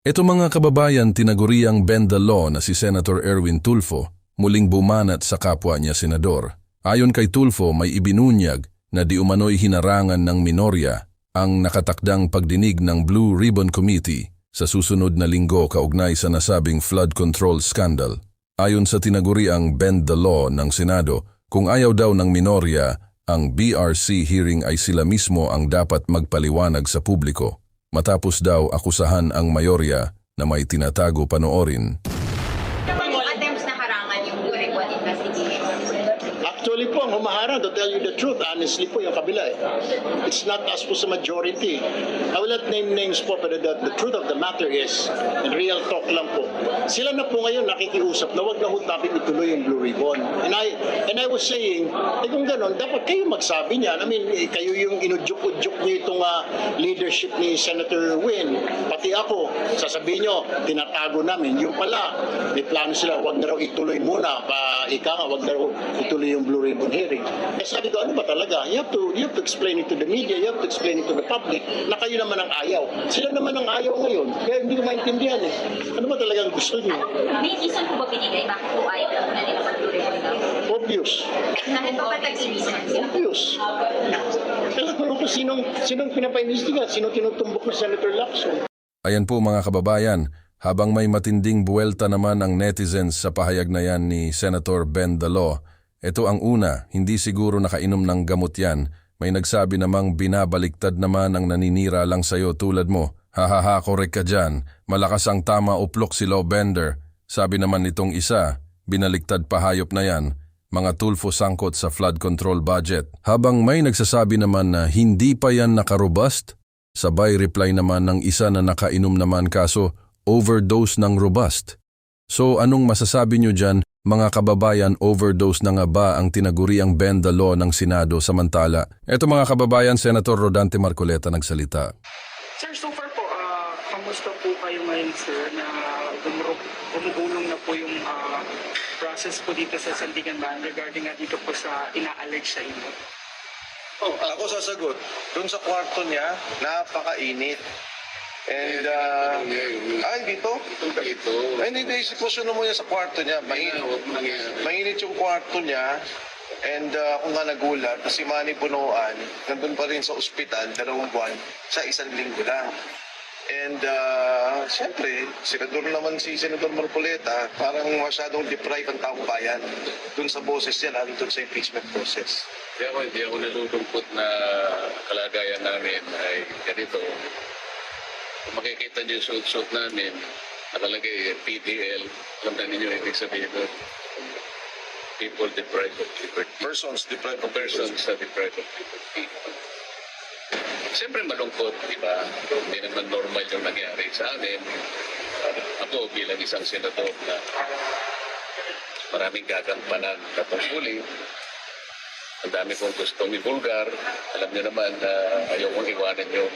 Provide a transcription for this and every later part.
Ito mga kababayan, tinaguriang bend the law na si Senator Erwin Tulfo muling bumanat sa kapwa niya senador. Ayon kay Tulfo, may ibinunyag na di umano'y hinarangan ng minorya ang nakatakdang pagdinig ng Blue Ribbon Committee sa susunod na linggo kaugnay sa nasabing flood control scandal. Ayon sa tinaguriang bend the law ng Senado, kung ayaw daw ng minorya ang BRC hearing ay sila mismo ang dapat magpaliwanag sa publiko. Matapos daw akusahan ang mayorya na may tinatago panoorin. Attempts na harangan yung Blue Ribbon investigation. Actually po, ang humaharang, to tell you the truth, honestly po, yung kabila eh. It's not us po sa majority. I will not name names po, but the truth of the matter is, and real talk lang po, sila na po ngayon nakikiusap na wag na ho natin ituloy yung Blue Ribbon. And I was saying, kung gano'n, dapat kayo magsabi niyan. I mean, kayo yung inudyok-udyok niyo itong leadership ni Senator Win. Pati ako, sasabihin niyo, tinatago namin. Yung pala, may plano sila, wag na raw ituloy muna. Wag na raw ituloy yung Blue Ribbon hearing. Eh sabi ko, ano ba talaga? You have to explain it to the media, you have to explain it to the public na kayo naman ang ayaw. Sila naman ang ayaw ngayon. Kaya hindi ko maintindihan eh. Ano ba talagang gusto niyo? May reason po ba binigay bakit po ayaw lang na nila mag-Blue Ribbon daw? Obvious. Dahil po ba tag-reason? Obvious. Kailangan ko sinong pinapaimbestiga, sinong tinutumbok na Senator Lacson. Ayan po mga kababayan, habang may matinding buwelta naman ang netizens sa pahayag na yan ni Senator Bend the Law, ito ang una, hindi siguro nakainom ng gamot yan. May nagsabi namang binabaliktad naman ang naninira lang sa'yo tulad mo. Hahaha, korek ka dyan. Malakas ang tama uplok si Lawbender. Sabi naman nitong isa, binaliktad pahayop na yan. Mga Tulfo sangkot sa flood control budget. Habang may nagsasabi naman na hindi pa yan nakarobust, sabay reply naman ng isa na nakainom naman kaso overdose ng robust. So anong masasabi nyo dyan? Mga kababayan, overdose na nga ba ang tinaguriang bend the law ng Senado samantala? Ito mga kababayan, Senator Rodante Marcoleta nagsalita. Sir, so far po, kamusta po kayo ngayon, sir, na gumugulong na po yung process po dito sa Sandigan Bayan regarding nga dito po sa ina-allege sa inyo? Oh, ako sasagot. Doon sa kwarto niya, napakainit. And, dito? Dito. Ay, hindi, sitwasyon mo niya sa kwarto niya. Mainit yung kwarto niya. And kung nga nagulat, si Manny Punuan, nandun pa rin sa ospital, 2 buwan, sa 1 linggo lang. And, siyempre, senador naman si Senator Marcoleta, parang masyadong deprive ang taong bayan dun sa boses niya, lalo dun sa impeachment process. Hindi ako nalulungkot na kalagayan namin ay ganito. Kung makikita niyo yung suit-suit namin, nakalagay PDL, alam na ninyo ibig sabihin doon. People deprived of liberty. Persons deprived of Persons are deprived of liberty. Siyempre malungkot, di ba? Hindi naman normal yung nangyari sa amin. Ako bilang isang senador na maraming gagampanan na tungkulin. Ang dami kong gustong ibulgar. Alam niyo naman na ayaw kong iwanan yung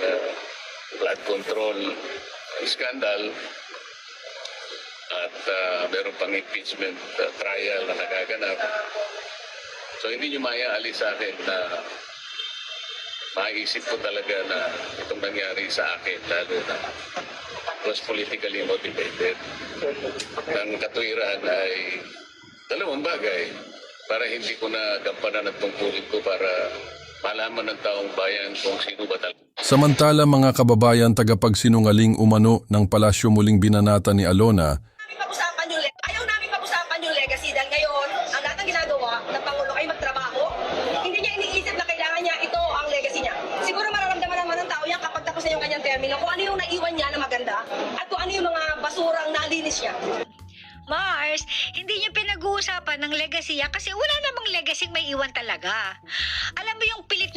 flood control scandal at meron pang impeachment trial na nagaganap. So hindi nyo maaalis sa akin na maisip ko talaga na itong nangyari sa akin lalo na was politically motivated. Ang katwiran ay dalawang bagay para hindi ko na gampanan at tungkulin ko para malaman ng taong bayan kung sino ba talaga. Samantala mga kababayan, tagapagsinungaling umano ng palasyo muling binanata ni Alona. Ayaw namin pag-usapan yung legacy dahil ngayon, ang lahat ng ginagawa ng Pangulo ay magtrabaho. Hindi niya iniisip na kailangan niya ito ang legacy niya. Siguro mararamdaman naman ng tao yan kapag tapos na yung kanyang termino kung ano yung naiwan niya na maganda at kung ano yung mga basurang nalinis niya. Mars, hindi niyo pinag-uusapan ng legacy kasi wala namang legacy may iwan talaga. Alam mo yung pilit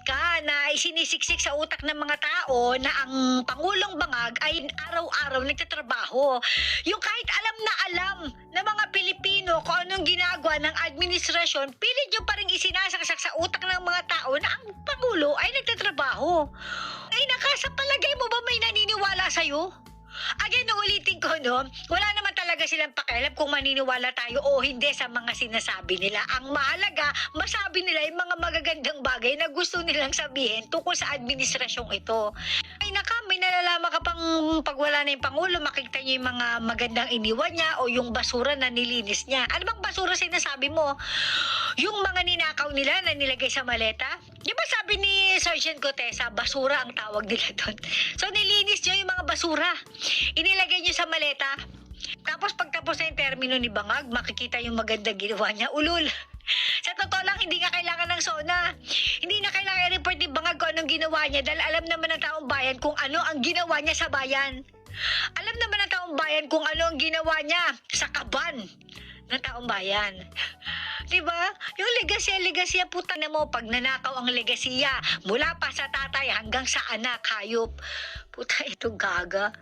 ka na isinisiksik sa utak ng mga tao na ang Pangulong Bangag ay araw-araw nagtatrabaho. Yung kahit alam na mga Pilipino kung anong ginagawa ng administrasyon, pilit nyo pa rin isinasaksak sa utak ng mga tao na ang Pangulo ay nagtatrabaho. Ay nakasa palagay mo ba may naniniwala sa'yo? Again, ulitin ko, no? Wala naman talaga silang pakialam kung maniniwala tayo o hindi sa mga sinasabi nila. Ang mahalaga, masabi nila yung mga magagandang bagay na gusto nilang sabihin tungkol sa administrasyong ito. Ay naka, may nalalaman ka pang pag wala na yung Pangulo, makikita niyo yung mga magandang iniwan niya o yung basura na nilinis niya. Ano bang basura sinasabi mo? Yung mga ninakaw nila na nilagay sa maleta? Di ba sabi ni Sergeant Gotesa, basura ang tawag nila doon. So nilinis niyo yung mga basura. Inilagay niyo sa maleta. Tapos pagtapos na yung termino ni Bangag, makikita yung magandang ginawa niya. Ulul! Sa totoo lang, hindi nga kailangan ng SONA. Hindi na kailangan i-report ni Bangag kung anong ginawa niya dahil alam naman ng taong bayan kung ano ang ginawa niya sa bayan. Alam naman ng taong bayan kung ano ang ginawa niya sa kaban ng taong bayan. Diba? Yung legasya, puta na mo, pag nanakaw ang legasya, mula pa sa tatay hanggang sa anak, hayop. Puta, ito gaga.